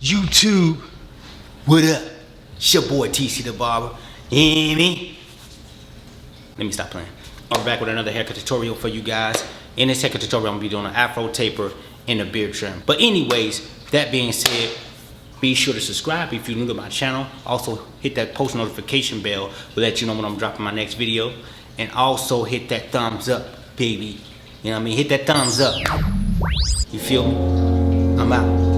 YouTube, what up? It's your boy TC the Barber. You hear me? Let me stop playing. I'm back with another haircut tutorial for you guys. In this haircut tutorial, I'm gonna be doing an afro taper and a beard trim. But anyways, that being said, be sure to subscribe if you're new to my channel. Also, hit that post notification bell will let you know when I'm dropping my next video. And also hit that thumbs up, baby. You know what I mean? Hit that thumbs up. You feel me? I'm out.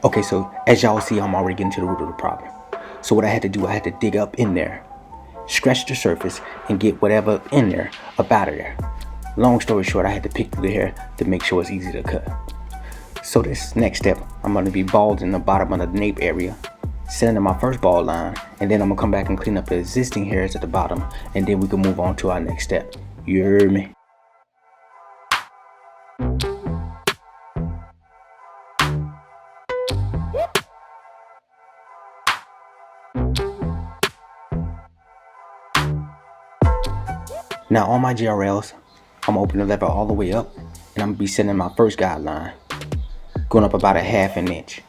Okay, so as y'all see, I'm already getting to the root of the problem. So what I had to do, I had to dig up in there, scratch the surface, and get whatever in there up out of there. Long story short, I had to pick through the hair to make sure it's easy to cut. So this next step, I'm going to be balding the bottom of the nape area, sending my first bald line, and then I'm going to come back and clean up the existing hairs at the bottom, and then we can move on to our next step. You heard me? Now on my GRLs, I'm gonna open the lever all the way up, and I'm gonna be sending my first guideline, going up about a half an inch.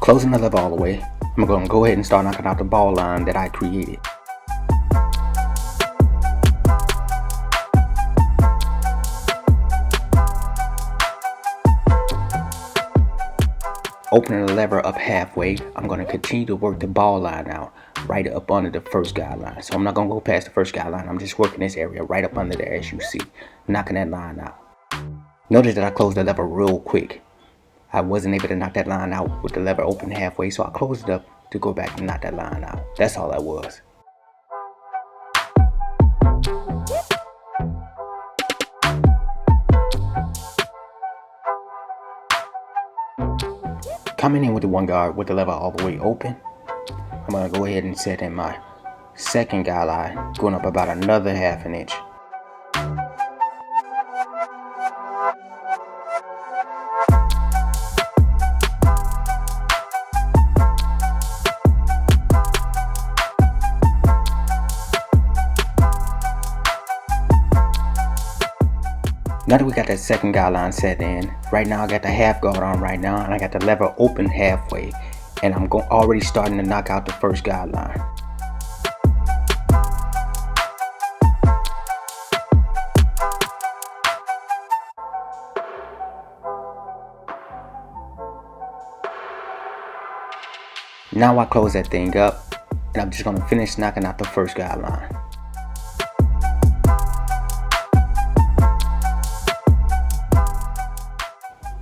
Closing the lever all the way, I'm gonna go ahead and start knocking out the ball line that I created. Opening the lever up halfway, I'm going to continue to work the ball line out right up under the first guideline. So I'm not going to go past the first guideline. I'm just working this area right up under there, as you see, knocking that line out. Notice that I closed the lever real quick. I wasn't able to knock that line out with the lever open halfway, so I closed it up to go back and knock that line out. That's all that was. Coming in with the one guard with the lever all the way open, I'm going to go ahead and set in my second guideline, going up about another half an inch. Now that we got that second guideline set in, right now I got the half guard on right now, and I got the lever open halfway, and I'm already starting to knock out the first guideline. Now I close that thing up, and I'm just going to finish knocking out the first guideline.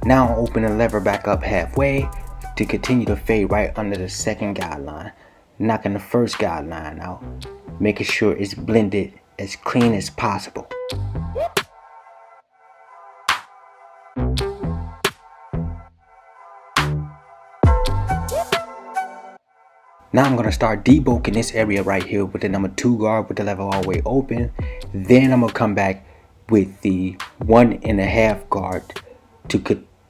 Now I'll open the lever back up halfway to continue to fade right under the second guideline, knocking the first guideline out, making sure it's blended as clean as possible. Now I'm going to start debulking this area right here with the number 2 guard with the lever all the way open. Then I'm going to come back with the 1.5 guard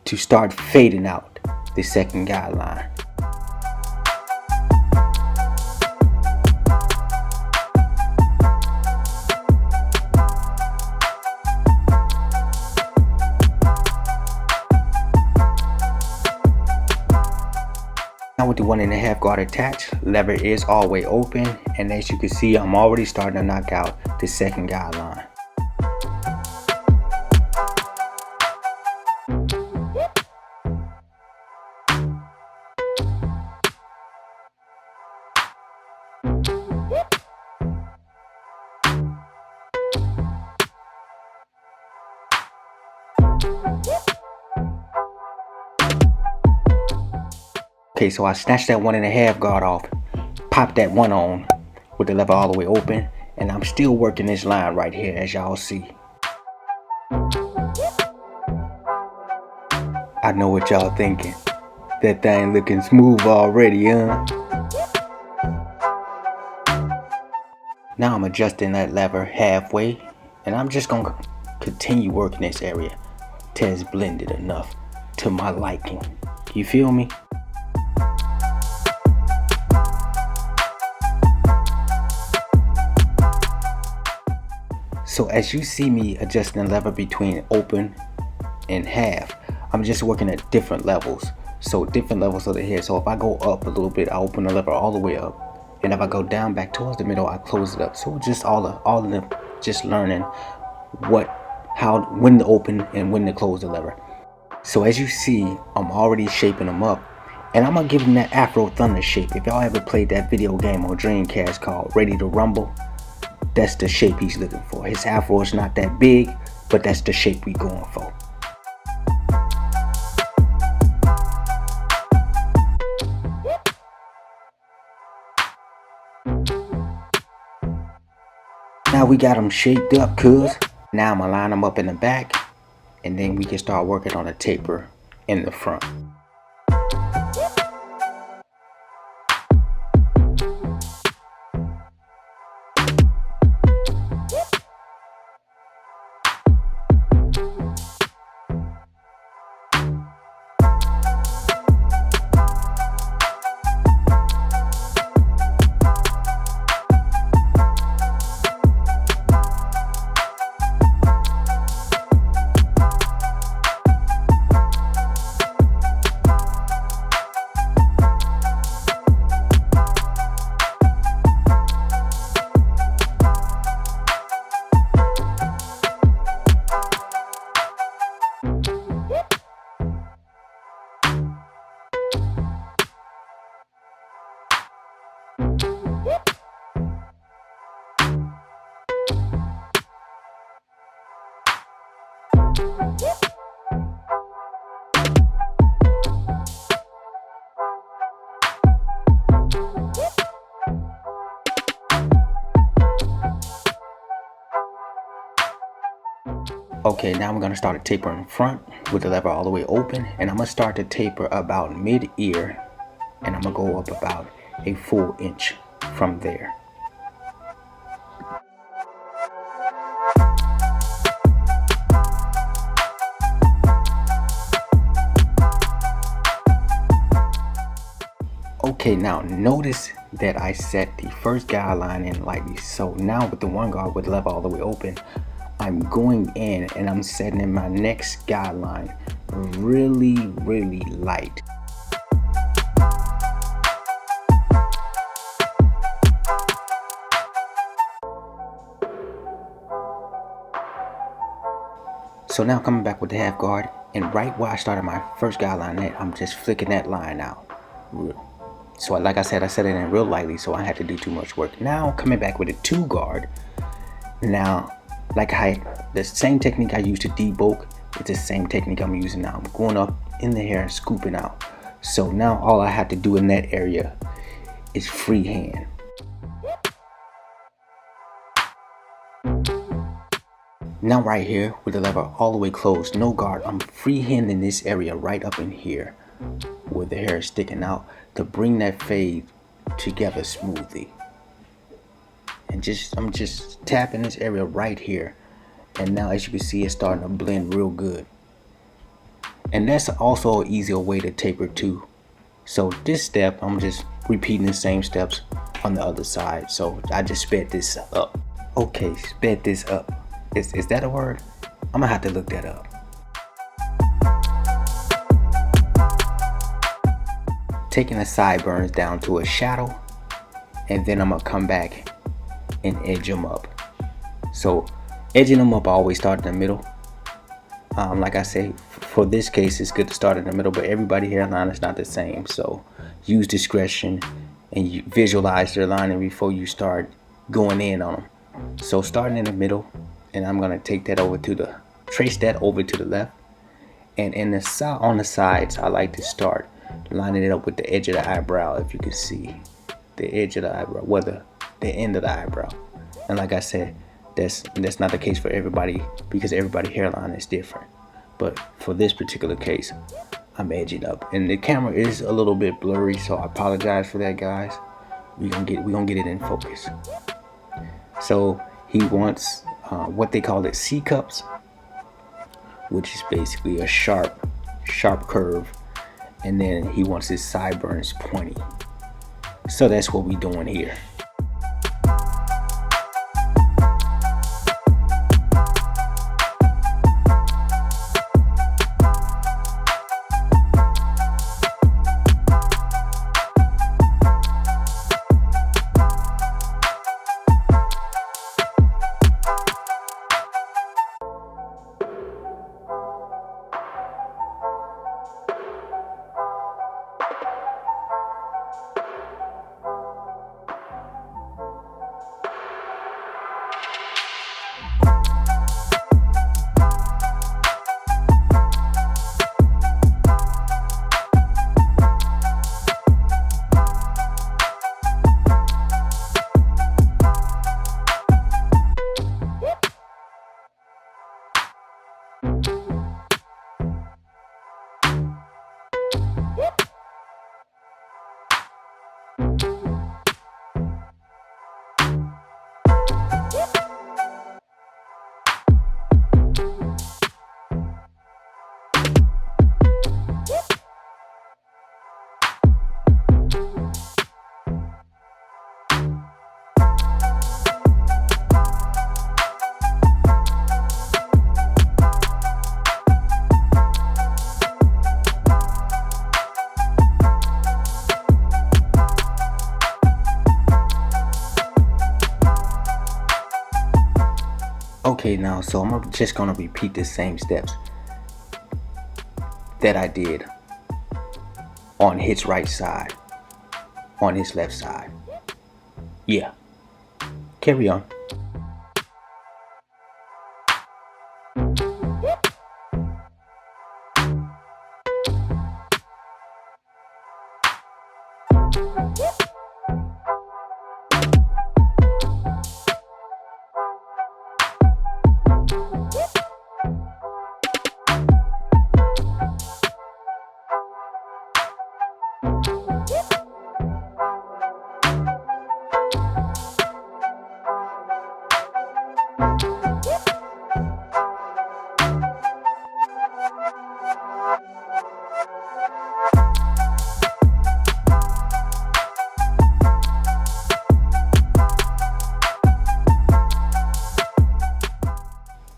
to start fading out the second guideline. Now with the 1.5 guard attached, lever is all the way open, and as you can see, I'm already starting to knock out the second guideline. Okay, so I snatched that 1.5 guard off, popped that one on with the lever all the way open, and I'm still working this line right here, as y'all see. I know what y'all thinking. That thing looking smooth already, huh? Now I'm adjusting that lever halfway, and I'm just gonna continue working this area till it's blended enough to my liking. You feel me? So as you see me adjusting the lever between open and half, I'm just working at different levels. So different levels of the hair. So if I go up a little bit, I open the lever all the way up. And if I go down back towards the middle, I close it up. So just all of them just learning when to open and when to close the lever. So as you see, I'm already shaping them up. And I'm gonna give him that Afro Thunder shape. If y'all ever played that video game on Dreamcast called Ready to Rumble, that's the shape he's looking for. His afro is not that big, but that's the shape we going for. Now we got them shaped up, cuz. Now I'm gonna line them up in the back, and then we can start working on a taper in the front. Okay, now I'm gonna start a taper in front with the lever all the way open, and I'm gonna start to taper about mid-ear, and I'm gonna go up about a full inch from there. Okay, now notice that I set the first guideline in lightly. So now with the one guard with the lever all the way open, I'm going in and I'm setting in my next guideline really, really light. So now coming back with the half guard, and right where I started my first guideline at, I'm just flicking that line out. So like I said, I set it in real lightly, so I had to do too much work. Now coming back with a 2 guard. Now, the same technique I used to debulk, it's the same technique I'm using now. I'm going up in the hair and scooping out. So now all I have to do in that area is freehand. Now right here with the lever all the way closed, no guard, I'm freehanding this area right up in here where the hair is sticking out to bring that fade together smoothly. And I'm just tapping this area right here, and now as you can see, it's starting to blend real good. And that's also an easier way to taper too. So this step, I'm just repeating the same steps on the other side. So I just sped this up. Okay, sped this up. Is that a word? I'm gonna have to look that up. Taking the sideburns down to a shadow, and then I'm gonna come back and edge them up. So edging them up, I always start in the middle. Like I say, for this case, it's good to start in the middle, but everybody's hairline is not the same. So use discretion and you visualize their lining before you start going in on them. So starting in the middle, and I'm gonna take that over to trace that over to the left. And on the sides, I like to start lining it up with the edge of the eyebrow. If you can see the edge of the eyebrow, the end of the eyebrow. And like I said, that's not the case for everybody, because everybody's hairline is different. But for this particular case, I'm edging up, and the camera is a little bit blurry, so I apologize for that, guys. We're gonna get it in focus. So he wants what they call it C cups, which is basically a sharp curve, and then he wants his sideburns pointy. So that's what we're doing here. Okay, now, so I'm just gonna repeat the same steps that I did on his right side, on his left side. Yeah, carry on.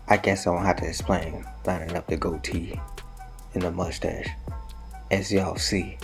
I guess I don't have to explain lining up the goatee and the mustache, as y'all see.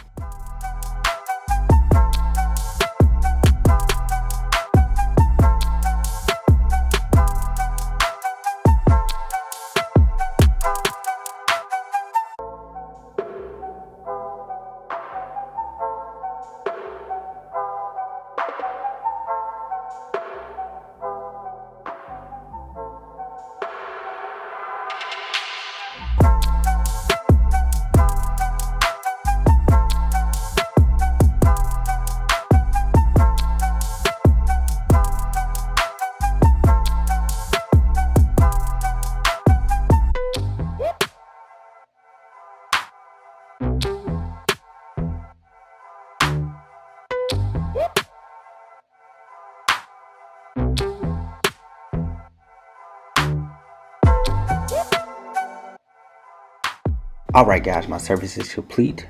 Alright guys, my service is complete.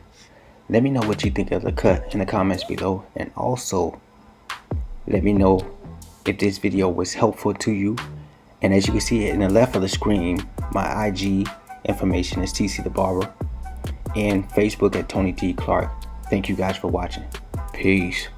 Let me know what you think of the cut in the comments below, and also let me know if this video was helpful to you. And as you can see in the left of the screen, my IG information is TC the Barber, and Facebook at Tony T Clark. Thank you guys for watching. Peace.